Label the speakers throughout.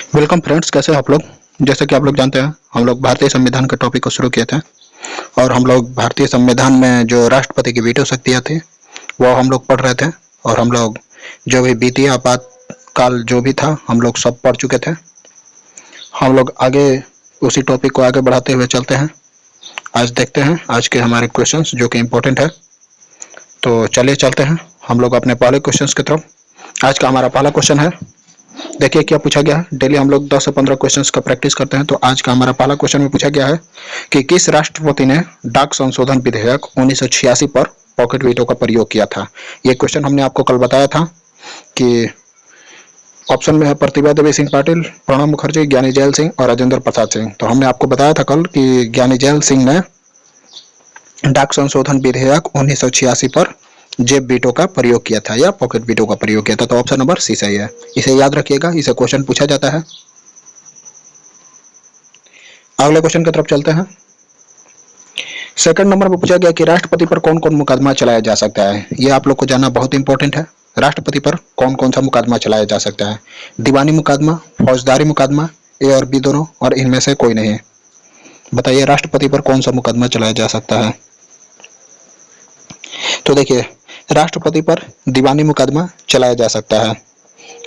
Speaker 1: Welcome friends, कैसे हैं आप लोग। जैसे कि आप लोग जानते हैं, हम लोग भारतीय संविधान के टॉपिक को शुरू किए थे और हम लोग भारतीय संविधान में जो राष्ट्रपति की वीटो शक्तियाँ थी वो हम लोग पढ़ रहे थे। और हम लोग जो भी बीती आपातकाल जो भी था हम लोग सब पढ़ चुके थे। हम लोग आगे उसी टॉपिक को आगे बढ़ाते हुए चलते हैं। आज देखते हैं आज के हमारे क्वेश्चंस जो कि इम्पोर्टेंट है। तो चलिए चलते हैं हम लोग अपने पहले क्वेश्चंस की तरफ। आज का हमारा पहला क्वेश्चन है, देखिए क्या पूछा गया है। डेली हम लोग 10 से 15 क्वेश्चंस का प्रैक्टिस करते हैं। तो आज का हमारा पहला क्वेश्चन में पूछा गया है कि किस राष्ट्रपति ने डाक संशोधन विधेयक 1986 पर पॉकेट वीटो का प्रयोग किया था। ये क्वेश्चन हमने आपको कल बताया था कि ऑप्शन में है प्रतिभा देवी सिंह पाटिल, प्रणब मुखर्जी, ज्ञानी जैल सिंह और राजेंद्र प्रसाद सिंह। तो हमने आपको बताया था कल कि ज्ञानी जैल सिंह ने डाक संशोधन विधेयक 1986 पर जेब वीटो का प्रयोग किया था या पॉकेट वीटो का प्रयोग किया था। तो ऑप्शन नंबर सी सही है। इसे याद रखिएगा, इसे क्वेश्चन पूछा जाता है। अगले क्वेश्चन की तरफ चलते हैं। सेकंड नंबर पर पूछा गया कि राष्ट्रपति पर कौन कौन मुकदमा चलाया जा सकता है। यह आप लोग को जानना बहुत इंपॉर्टेंट है। राष्ट्रपति पर कौन कौन सा मुकदमा चलाया जा सकता है। दीवानी मुकदमा, फौजदारी मुकदमा, ए और बी दोनों, और इनमें से कोई नहीं। बताइए राष्ट्रपति पर कौन सा मुकदमा चलाया जा सकता है। तो देखिए, राष्ट्रपति पर दीवानी मुकदमा चलाया जा सकता है,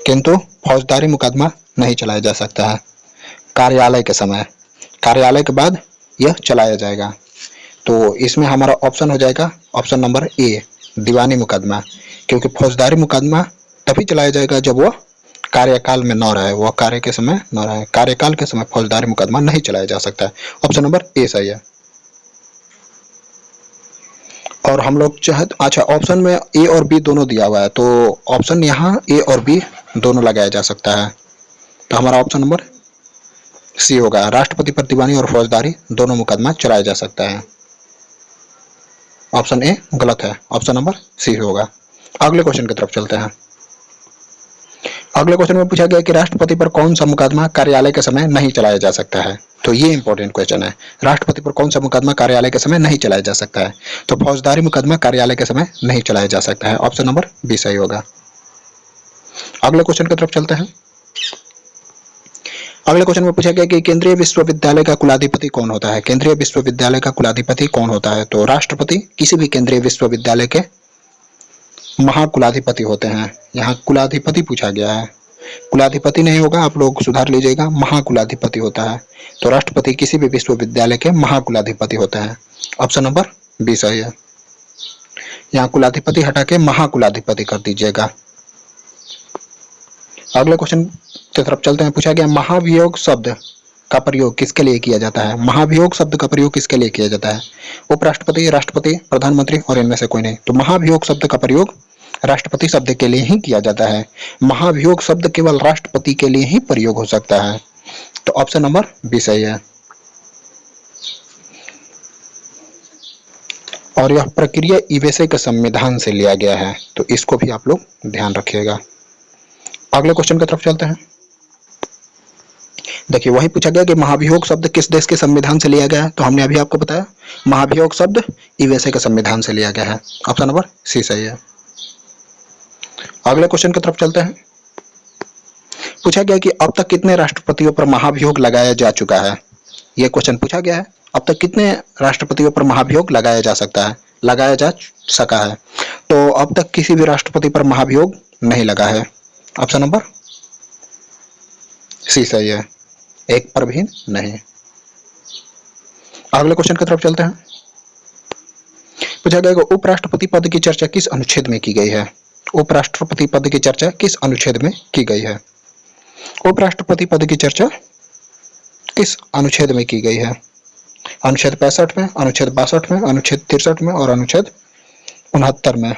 Speaker 1: किंतु फौजदारी मुकदमा नहीं चलाया जा सकता है। कार्यालय के समय, कार्यालय के बाद यह चलाया जाएगा। तो इसमें हमारा ऑप्शन हो जाएगा ऑप्शन नंबर ए, दीवानी मुकदमा। क्योंकि फौजदारी मुकदमा तभी चलाया जाएगा जब वह कार्यकाल में न रहे, वह कार्य के समय न रहे। कार्यकाल के समय फौजदारी मुकदमा नहीं चलाया जा सकता है। ऑप्शन नंबर ए सही है। और हम लोग चाहे, अच्छा ऑप्शन में ए और बी दोनों दिया हुआ है, तो ऑप्शन यहाँ ए और बी दोनों लगाया जा सकता है। तो हमारा ऑप्शन नंबर सी होगा, राष्ट्रपति पर दीवानी और फौजदारी दोनों मुकदमा चलाया जा सकता है। ऑप्शन ए गलत है, ऑप्शन नंबर सी होगा। अगले क्वेश्चन की तरफ चलते हैं। अगले क्वेश्चन में पूछा गया कि राष्ट्रपति पर कौन सा मुकदमा कार्यालय के समय नहीं चलाया जा सकता है। तो ये इंपॉर्टेंट क्वेश्चन है, राष्ट्रपति पर कौन सा मुकदमा कार्यालय के समय नहीं चलाया जा सकता है। तो फौजदारी मुकदमा कार्यालय के समय नहीं चलाया जा सकता है। ऑप्शन नंबर बी सही होगा। अगले क्वेश्चन की तरफ चलते हैं। अगले क्वेश्चन में पूछा गया कि केंद्रीय विश्वविद्यालय का कुलाधिपति कौन होता है। केंद्रीय विश्वविद्यालय का कुलाधिपति कौन होता है। तो राष्ट्रपति किसी भी केंद्रीय विश्वविद्यालय के महाकुलाधिपति होते हैं। यहाँ कुलाधिपति पूछा गया है, कुलाधिपति नहीं होगा, आप लोग सुधार लीजिएगा, महाकुलाधिपति होता है। तो राष्ट्रपति किसी भी विश्वविद्यालय के महाकुलाधिपति होते हैं। ऑप्शन नंबर बी सही है। यहाँ कुलाधिपति हटा के महाकुलाधिपति कर दीजिएगा। अगले क्वेश्चन की तरफ चलते हैं। पूछा गया महाभियोग शब्द का प्रयोग किसके लिए किया जाता है। महाभियोग शब्द का प्रयोग किसके लिए किया जाता है। उपराष्ट्रपति, राष्ट्रपति, प्रधानमंत्री और इनमें से कोई नहीं। तो महाभियोग शब्द का प्रयोग राष्ट्रपति शब्द के लिए ही किया जाता है। महाभियोग शब्द केवल राष्ट्रपति के लिए ही प्रयोग हो सकता है। तो ऑप्शन नंबर बी सही है। और यह प्रक्रिया यूएसए के संविधान से लिया गया है, तो इसको भी आप लोग ध्यान रखिएगा। अगले क्वेश्चन की तरफ चलते हैं। देखिए, वही पूछा गया कि महाभियोग शब्द किस देश के संविधान से लिया गया है। तो हमने अभी आपको बताया महाभियोग शब्द यूएसए के संविधान से लिया गया है। ऑप्शन नंबर सी सही है। अगले क्वेश्चन की तरफ चलते हैं। पूछा गया कि अब तक कितने राष्ट्रपतियों पर महाभियोग लगाया जा चुका है। यह क्वेश्चन पूछा गया है, अब तक कितने राष्ट्रपतियों पर महाभियोग लगाया जा सकता है, लगाया जा सका है। तो अब तक किसी भी राष्ट्रपति पर महाभियोग नहीं लगा है। ऑप्शन नंबर सी सही है, एक पर भी नहीं। अगले क्वेश्चन की तरफ चलते हैं। पूछा गया कि उपराष्ट्रपति पद की चर्चा किस अनुच्छेद में की गई है। उपराष्ट्रपति पद की चर्चा किस अनुच्छेद में की गई है। उपराष्ट्रपति पद की चर्चा किस अनुच्छेद में की गई है। अनुच्छेद 65 में, अनुच्छेद 62 में, अनुच्छेद 63 में और अनुच्छेद 69 में।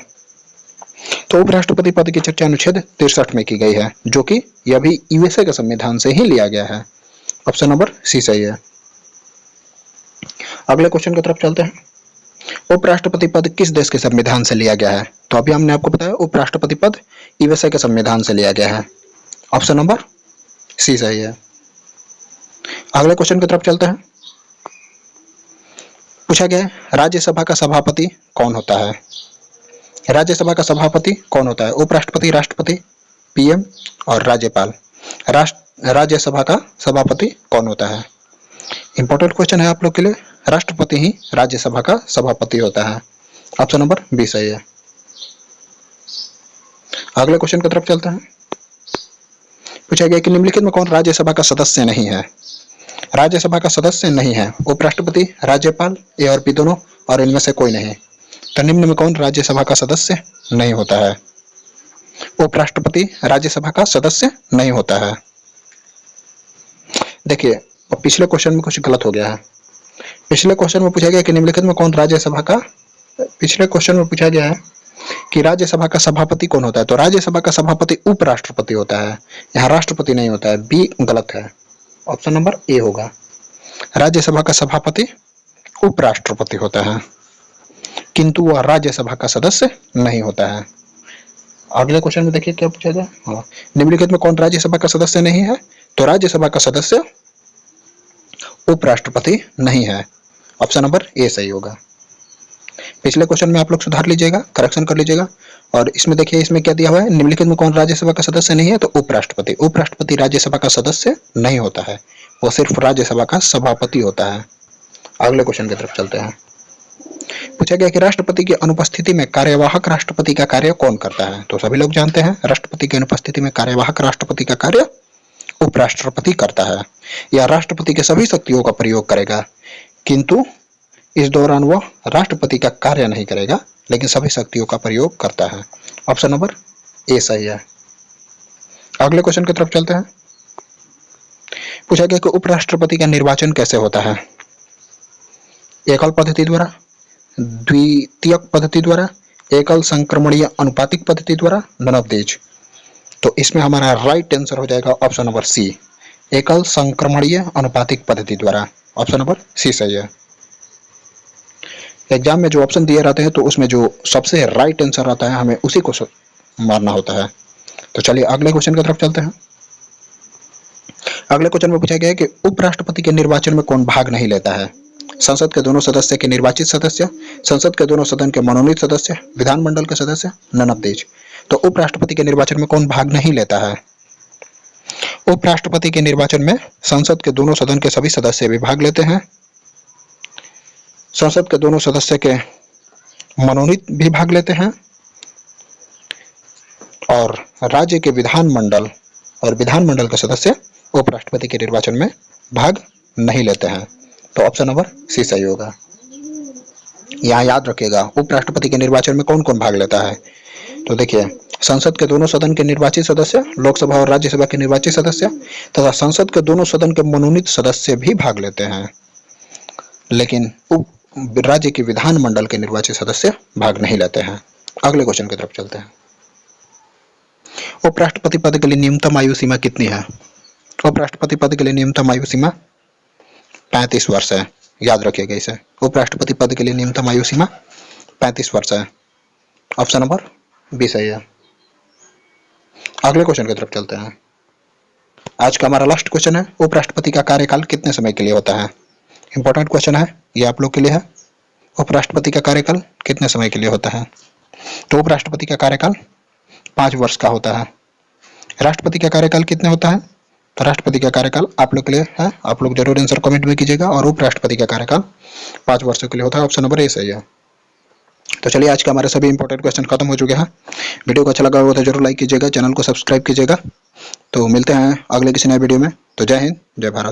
Speaker 1: तो उपराष्ट्रपति पद की चर्चा अनुच्छेद 63 में की गई है, जो कि यह भी यूएसए के संविधान से ही लिया गया है। ऑप्शन नंबर सी सही है। अगले क्वेश्चन की तरफ चलते हैं। उपराष्ट्रपति पद किस देश के संविधान से लिया गया है। तो अभी हमने आपको बताया उपराष्ट्रपति पद यूएसए के संविधान से लिया गया है। ऑप्शन नंबर सी सही है। अगले क्वेश्चन की तरफ चलते हैं। पूछा गया राज्यसभा का सभापति कौन होता है। राज्यसभा का सभापति कौन होता है। उपराष्ट्रपति, राष्ट्रपति, पीएम और राज्यपाल। राज्यसभा का सभापति कौन होता है? इंपॉर्टेंट क्वेश्चन है आप लोग के लिए। राष्ट्रपति ही राज्यसभा का सभापति होता है। ऑप्शन नंबर बी सही है। अगले क्वेश्चन की तरफ चलते हैं। पूछा गया कि निम्नलिखित में कौन राज्यसभा का सदस्य नहीं है? राज्यसभा का सदस्य नहीं है। उपराष्ट्रपति, राज्यपाल, ए और बी दोनों, और इनमें से कोई नहीं। तो निम्न में कौन राज्यसभा का सदस्य नहीं होता है? उपराष्ट्रपति राज्यसभा का सदस्य नहीं होता है। देखिए, पिछले क्वेश्चन में कुछ गलत हो गया है। पिछले क्वेश्चन में पूछा गया कि निम्नलिखित में कौन राज्यसभा का, पिछले क्वेश्चन में पूछा गया है कि राज्यसभा का सभापति कौन होता है, तो राज्यसभा का सभापति उपराष्ट्रपति होता है, यहाँ राष्ट्रपति नहीं होता है। बी गलत है, ऑप्शन नंबर ए होगा। राज्यसभा का सभापति उपराष्ट्रपति होता है, किंतु वह राज्यसभा का सदस्य नहीं होता है। अगले क्वेश्चन में देखिए क्या पूछा गया। हाँ, निम्नलिखित में कौन राज्यसभा का सदस्य नहीं है, तो राज्यसभा का सदस्य उपराष्ट्रपति नहीं है। ऑप्शन नंबर ए सही होगा। पिछले क्वेश्चन में आप लोग सुधार लीजिएगा, करेक्शन कर लीजिएगा। और इसमें देखिए, इसमें क्या दिया हुआ है, निम्नलिखित में कौन राज्यसभा का सदस्य नहीं है, तो उपराष्ट्रपति। उपराष्ट्रपति राज्यसभा का सदस्य नहीं होता है, वो सिर्फ राज्यसभा का सभापति होता है। अगले क्वेश्चन की तरफ चलते हैं। पूछा गया कि राष्ट्रपति की अनुपस्थिति में कार्यवाहक राष्ट्रपति का कार्य कौन करता है? तो सभी लोग जानते हैं, राष्ट्रपति की अनुपस्थिति में कार्यवाहक राष्ट्रपति का कार्य उपराष्ट्रपति करता है। यह राष्ट्रपति के सभी शक्तियों का प्रयोग करेगा, किंतु इस दौरान वह राष्ट्रपति का कार्य नहीं करेगा, लेकिन सभी शक्तियों का प्रयोग करता है। ऑप्शन नंबर ए सही है। अगले क्वेश्चन की तरफ चलते हैं। पूछा गया कि उपराष्ट्रपति का निर्वाचन कैसे होता है? एकल पद्धति द्वारा, द्वितीयक पद्धति द्वारा, एकल संक्रमणीय अनुपातिक पद्धति द्वारा, नन ऑफ दीज। तो इसमें हमारा राइट आंसर हो जाएगा ऑप्शन नंबर सी, एकल संक्रमणीय अनुपातिक पद्धति द्वारा। ऑप्शन नंबर सी सही है। एग्जाम में जो ऑप्शन दिए रहते हैं, तो उसमें जो सबसे राइट आंसर आता है, हमें उसी को मारना होता है। तो चलिए अगले क्वेश्चन की तरफ चलते हैं। अगले क्वेश्चन में पूछा गया है कि उपराष्ट्रपति के निर्वाचन में कौन भाग नहीं लेता है? संसद के दोनों सदस्य के निर्वाचित सदस्य, संसद के दोनों सदन के मनोनीत सदस्य, विधानमंडल के सदस्य, नन ऑफ दीज। तो उपराष्ट्रपति के निर्वाचन में कौन भाग नहीं लेता है? उपराष्ट्रपति के निर्वाचन में संसद के दोनों सदन के सभी सदस्य भी भाग लेते हैं, संसद के दोनों सदस्य के मनोनीत भी भाग लेते हैं, और राज्य के विधानमंडल और विधानमंडल के सदस्य उपराष्ट्रपति के निर्वाचन में भाग नहीं लेते हैं। तो ऑप्शन नंबर सी सही होगा। यहाँ याद रखिएगा, उपराष्ट्रपति के निर्वाचन में कौन कौन भाग लेता है। तो देखिए, संसद के दोनों सदन के निर्वाचित सदस्य, लोकसभा और राज्यसभा के निर्वाचित सदस्य तथा संसद के दोनों सदन के मनोनीत सदस्य भी भाग लेते हैं, लेकिन राज्य के विधानमंडल के निर्वाचित सदस्य भाग नहीं लेते हैं। अगले क्वेश्चन की तरफ चलते हैं। उपराष्ट्रपति पद के लिए न्यूनतम आयु सीमा कितनी है? उपराष्ट्रपति पद के लिए न्यूनतम आयु सीमा 35 वर्ष है। याद रखिएगा इसे, उपराष्ट्रपति पद के लिए न्यूनतम आयु सीमा 35 वर्ष है। ऑप्शन नंबर बी सही है। अगले क्वेश्चन की तरफ चलते हैं। आज का हमारा लास्ट क्वेश्चन है, उपराष्ट्रपति का कार्यकाल कितने समय के लिए होता है? इंपॉर्टेंट क्वेश्चन है, ये आप लोग के लिए है। उपराष्ट्रपति का कार्यकाल कितने समय के लिए होता है? तो उपराष्ट्रपति का कार्यकाल 5 वर्ष का होता है। राष्ट्रपति का कार्यकाल कितने होता है? तो राष्ट्रपति का कार्यकाल आप लोग के लिए है, आप लोग जरूर आंसर कमेंट में कीजिएगा। और उपराष्ट्रपति का कार्यकाल 5 वर्षों के लिए होता है। ऑप्शन नंबर ए सही है। तो चलिए, आज का हमारे सभी इंपॉर्टेंट क्वेश्चन खत्म हो चुके हैं। वीडियो को अच्छा लगा होगा तो जरूर लाइक कीजिएगा, चैनल को सब्सक्राइब कीजिएगा। तो मिलते हैं अगले किसी नए वीडियो में। तो जय हिंद, जय भारत।